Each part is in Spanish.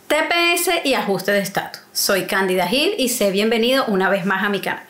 TPS y ajuste de estatus. Soy Cándida Gil y sé bienvenido una vez más a mi canal.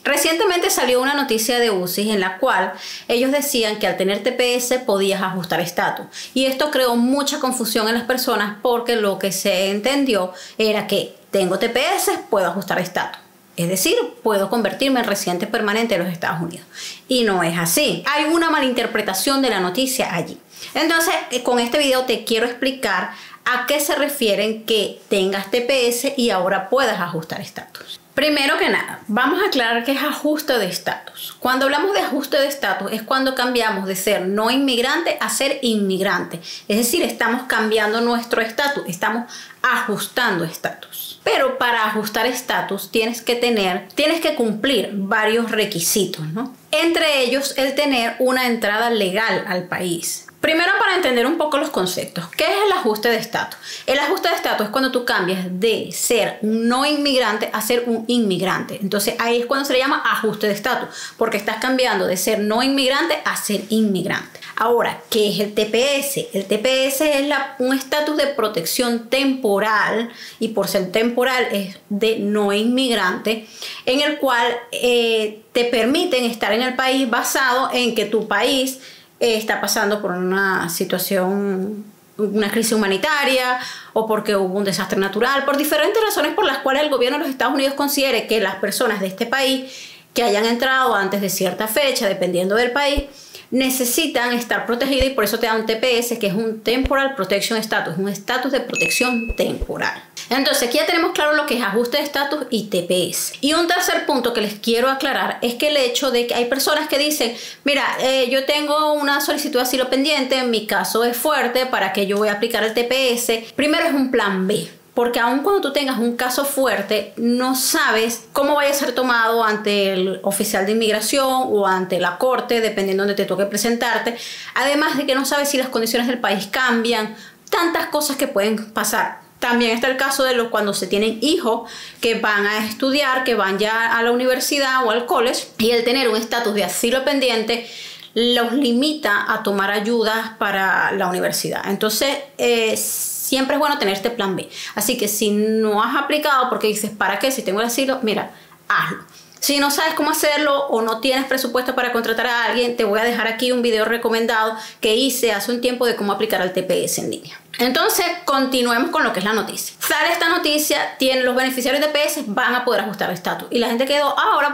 Recientemente salió una noticia de UCIS en la cual ellos decían que al tener TPS podías ajustar estatus. Y esto creó mucha confusión en las personas porque lo que se entendió era que tengo TPS, puedo ajustar estatus. Es decir, puedo convertirme en residente permanente de los Estados Unidos. Y no es así. Hay una malinterpretación de la noticia allí. Entonces, con este video te quiero explicar a qué se refieren que tengas TPS y ahora puedas ajustar estatus. Primero que nada, vamos a aclarar qué es ajuste de estatus. Cuando hablamos de ajuste de estatus es cuando cambiamos de ser no inmigrante a ser inmigrante. Es decir, estamos cambiando nuestro estatus, estamos ajustando estatus. Pero para ajustar estatus tienes que cumplir varios requisitos, ¿no? Entre ellos el tener una entrada legal al país. Primero, para entender un poco los conceptos, ¿qué es el ajuste de estatus? El ajuste de estatus es cuando tú cambias de ser un no inmigrante a ser un inmigrante. Entonces ahí es cuando se le llama ajuste de estatus, porque estás cambiando de ser no inmigrante a ser inmigrante. Ahora, ¿qué es el TPS? El TPS es un estatus de protección temporal, y por ser temporal es de no inmigrante, en el cual te permiten estar en el país basado en que tu país está pasando por una situación, una crisis humanitaria o porque hubo un desastre natural, por diferentes razones por las cuales el gobierno de los Estados Unidos considere que las personas de este país que hayan entrado antes de cierta fecha, dependiendo del país, necesitan estar protegidas y por eso te da un TPS, que es un Temporal Protection Status, un estatus de protección temporal. Entonces aquí ya tenemos claro lo que es ajuste de estatus y TPS. Y un tercer punto que les quiero aclarar es que el hecho de que hay personas que dicen, mira, yo tengo una solicitud de asilo pendiente, mi caso es fuerte, ¿para qué yo voy a aplicar el TPS? Primero es un plan B. Porque aun cuando tú tengas un caso fuerte, no sabes cómo vaya a ser tomado ante el oficial de inmigración o ante la corte, dependiendo de donde te toque presentarte. Además de que no sabes si las condiciones del país cambian, tantas cosas que pueden pasar. También está el caso de cuando se tienen hijos que van a estudiar, que van ya a la universidad o al college, y el tener un estatus de asilo pendiente los limita a tomar ayudas para la universidad. Entonces, siempre es bueno tener este plan B. Así que si no has aplicado porque dices, ¿para qué? Si tengo el asilo, mira, hazlo. Si no sabes cómo hacerlo o no tienes presupuesto para contratar a alguien, te voy a dejar aquí un video recomendado que hice hace un tiempo de cómo aplicar al TPS en línea. Entonces, continuemos con lo que es la noticia. Sale esta noticia, los beneficiarios de TPS van a poder ajustar el estatus. Y la gente quedó, ahora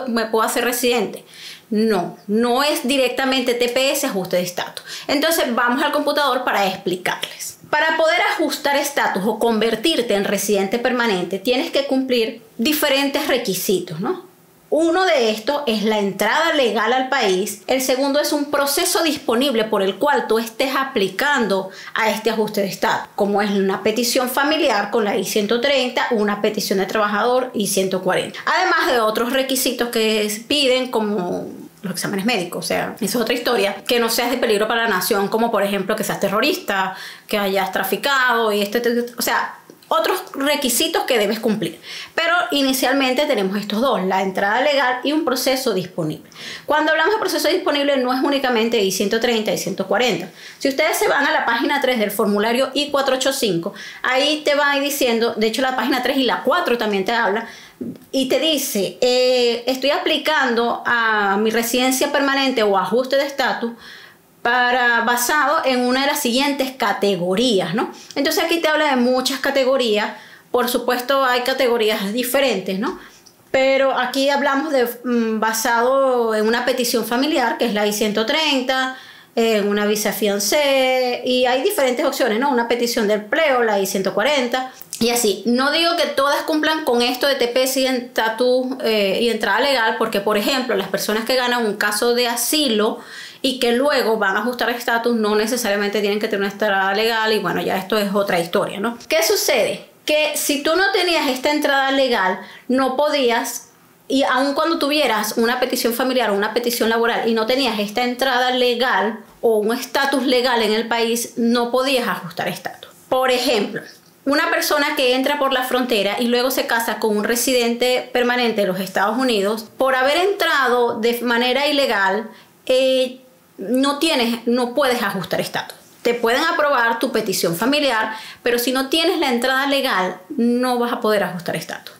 me puedo hacer residente. No, no es directamente TPS ajuste de estatus. Entonces, vamos al computador para explicarles. Para poder ajustar estatus o convertirte en residente permanente, tienes que cumplir diferentes requisitos, ¿no? Uno de estos es la entrada legal al país. El segundo es un proceso disponible por el cual tú estés aplicando a este ajuste de estatus, como es una petición familiar con la I-130 o una petición de trabajador I-140. Además de otros requisitos que piden, como los exámenes médicos, o sea, eso es otra historia, que no seas de peligro para la nación, como por ejemplo que seas terrorista, que hayas traficado y o sea, otros requisitos que debes cumplir. Pero inicialmente tenemos estos dos, la entrada legal y un proceso disponible. Cuando hablamos de proceso disponible no es únicamente I-130 y I-140. Si ustedes se van a la página 3 del formulario I-485, ahí te va diciendo, de hecho la página 3 y la 4 también te habla, y te dice, estoy aplicando a mi residencia permanente o ajuste de estatus basado en una de las siguientes categorías, ¿no? Entonces aquí te habla de muchas categorías. Por supuesto hay categorías diferentes, ¿no? Pero aquí hablamos de basado en una petición familiar, que es la I-130, en una visa fiancé, y hay diferentes opciones, ¿no? Una petición de empleo, la I-140, y así. No digo que todas cumplan con esto de TPS y estatus y entrada legal, porque por ejemplo las personas que ganan un caso de asilo y que luego van a ajustar estatus no necesariamente tienen que tener una entrada legal, y bueno, ya esto es otra historia, ¿no? ¿Qué sucede? Que si tú no tenías esta entrada legal, no podías, y aun cuando tuvieras una petición familiar o una petición laboral y no tenías esta entrada legal o un estatus legal en el país, no podías ajustar estatus. Por ejemplo, una persona que entra por la frontera y luego se casa con un residente permanente de los Estados Unidos, por haber entrado de manera ilegal, no puedes ajustar estatus. Te pueden aprobar tu petición familiar, pero si no tienes la entrada legal, no vas a poder ajustar estatus.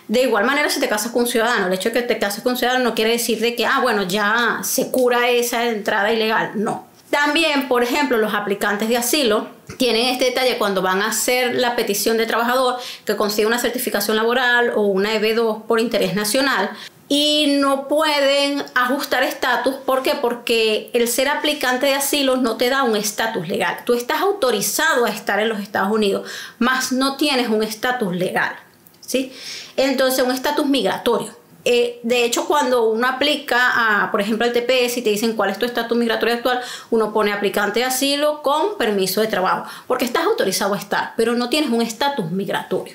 De igual manera, si te casas con un ciudadano, el hecho de que te cases con un ciudadano no quiere decir de que, bueno, ya se cura esa entrada ilegal. No. También, por ejemplo, los aplicantes de asilo tienen este detalle cuando van a hacer la petición de trabajador que consigue una certificación laboral o una EB2 por interés nacional y no pueden ajustar estatus. ¿Por qué? Porque el ser aplicante de asilo no te da un estatus legal. Tú estás autorizado a estar en los Estados Unidos, mas no tienes un estatus legal, ¿sí? Entonces, un estatus migratorio. De hecho, cuando uno aplica, por ejemplo, al TPS y te dicen cuál es tu estatus migratorio actual, uno pone aplicante de asilo con permiso de trabajo, porque estás autorizado a estar, pero no tienes un estatus migratorio.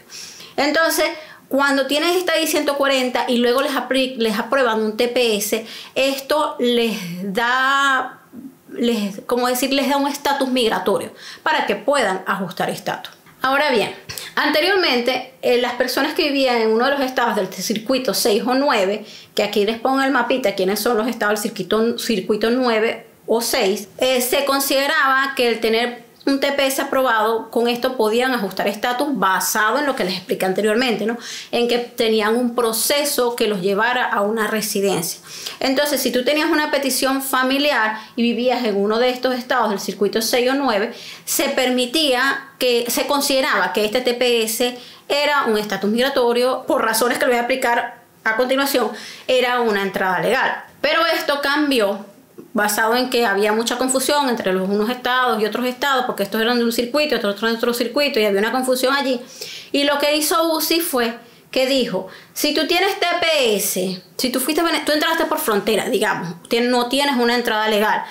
Entonces, cuando tienes esta I-140 y luego les aprueban un TPS, esto les da un estatus migratorio para que puedan ajustar estatus. Ahora bien, anteriormente las personas que vivían en uno de los estados del circuito 6 o 9, que aquí les pongo el mapita, quiénes son los estados del circuito 9 o 6, se consideraba que el tener un TPS aprobado, con esto podían ajustar estatus basado en lo que les expliqué anteriormente, ¿no? En que tenían un proceso que los llevara a una residencia. Entonces, si tú tenías una petición familiar y vivías en uno de estos estados del circuito 6 o 9, se consideraba que este TPS era un estatus migratorio, por razones que lo voy a explicar a continuación, era una entrada legal. Pero esto cambió basado en que había mucha confusión entre unos estados y otros estados, porque estos eran de un circuito, otros de otro circuito, y había una confusión allí. Y lo que hizo UCI fue que dijo, si tú tienes TPS, si tú entraste por frontera, digamos, no tienes una entrada legal,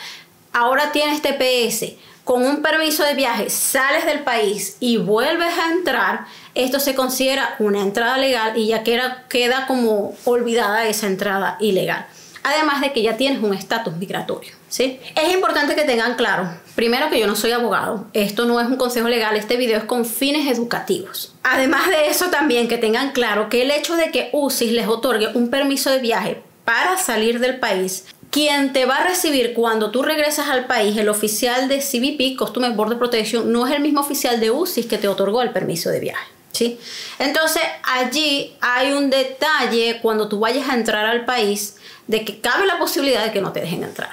ahora tienes TPS, con un permiso de viaje sales del país y vuelves a entrar, esto se considera una entrada legal y ya queda como olvidada esa entrada ilegal. Además de que ya tienes un estatus migratorio, ¿sí? Es importante que tengan claro, primero, que yo no soy abogado, esto no es un consejo legal, este video es con fines educativos. Además de eso, también que tengan claro que el hecho de que UCIS les otorgue un permiso de viaje para salir del país, quien te va a recibir cuando tú regresas al país, el oficial de CBP, Customs Border Protection, no es el mismo oficial de UCIS que te otorgó el permiso de viaje, ¿sí? Entonces, allí hay un detalle cuando tú vayas a entrar al país, de que cabe la posibilidad de que no te dejen entrar.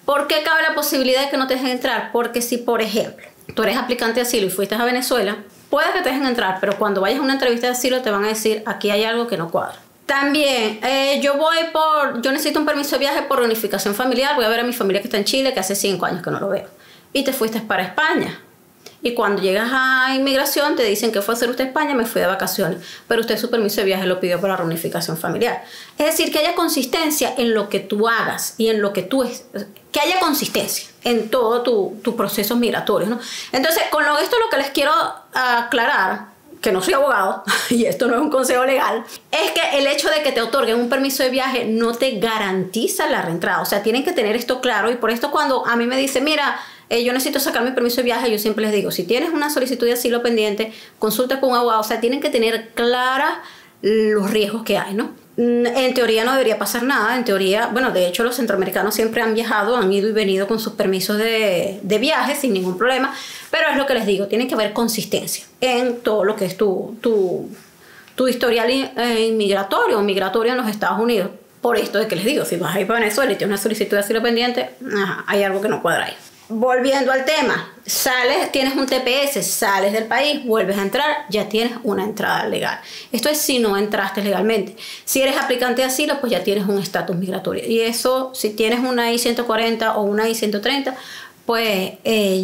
¿Por qué cabe la posibilidad de que no te dejen entrar? Porque si, por ejemplo, tú eres aplicante de asilo y fuiste a Venezuela, puede que te dejen entrar, pero cuando vayas a una entrevista de asilo te van a decir, aquí hay algo que no cuadra. También, yo necesito un permiso de viaje por reunificación familiar, voy a ver a mi familia que está en Chile, que hace 5 años que no lo veo. Y te fuiste para España. Y cuando llegas a inmigración te dicen que fue a hacer usted a España, me fui de vacaciones, pero usted su permiso de viaje lo pidió para reunificación familiar. Es decir, que haya consistencia en lo que tú hagas y en lo que que haya consistencia en todo tu proceso migratorio, ¿no? Entonces, esto lo que les quiero aclarar, que no soy abogado y esto no es un consejo legal, es que el hecho de que te otorguen un permiso de viaje no te garantiza la reentrada. O sea, tienen que tener esto claro, y por esto cuando a mí me dicen, mira, yo necesito sacar mi permiso de viaje, yo siempre les digo, si tienes una solicitud de asilo pendiente, consulta con un abogado. O sea, tienen que tener claras los riesgos que hay, ¿no? En teoría no debería pasar nada, en teoría, bueno, de hecho los centroamericanos siempre han viajado, han ido y venido con sus permisos de viaje sin ningún problema, pero es lo que les digo, tiene que haber consistencia en todo lo que es tu historial migratorio en los Estados Unidos. Por esto de que les digo, si vas a ir para Venezuela y tienes una solicitud de asilo pendiente, hay algo que no cuadra ahí. Volviendo al tema, tienes un TPS, sales del país, vuelves a entrar, ya tienes una entrada legal. Esto es si no entraste legalmente. Si eres aplicante de asilo, pues ya tienes un estatus migratorio. Y eso, si tienes una I-140 o una I-130, pues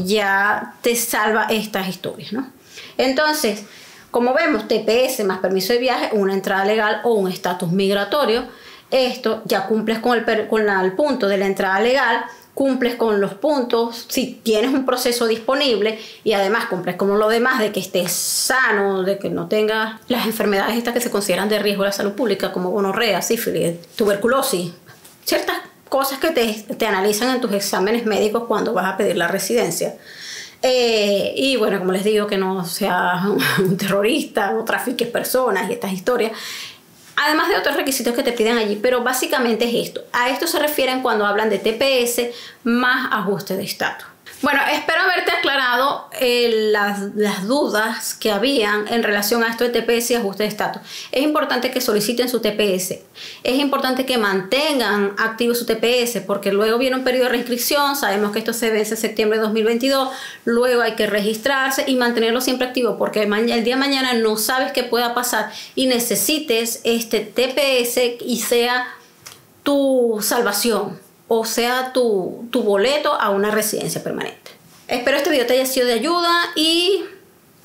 ya te salva estas historias, ¿no? Entonces, como vemos, TPS más permiso de viaje, una entrada legal o un estatus migratorio. Esto ya cumples con el punto de la entrada legal, cumples con los puntos si tienes un proceso disponible, y además cumples con lo demás de que estés sano, de que no tengas las enfermedades estas que se consideran de riesgo de la salud pública, como gonorrea, sífilis, tuberculosis, ciertas cosas que te analizan en tus exámenes médicos cuando vas a pedir la residencia. Y bueno, como les digo, que no seas un terrorista, no trafiques personas y estas historias. además de otros requisitos que te piden allí, pero básicamente es esto. A esto se refieren cuando hablan de TPS más ajuste de estatus. Bueno, espero haberte aclarado las dudas que habían en relación a esto de TPS y ajuste de estatus. Es importante que soliciten su TPS. Es importante que mantengan activo su TPS porque luego viene un periodo de reinscripción. Sabemos que esto se vence en septiembre de 2022. Luego hay que registrarse y mantenerlo siempre activo porque el día de mañana no sabes qué pueda pasar y necesites este TPS y sea tu salvación. O sea, tu boleto a una residencia permanente. Espero este video te haya sido de ayuda y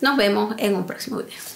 nos vemos en un próximo video.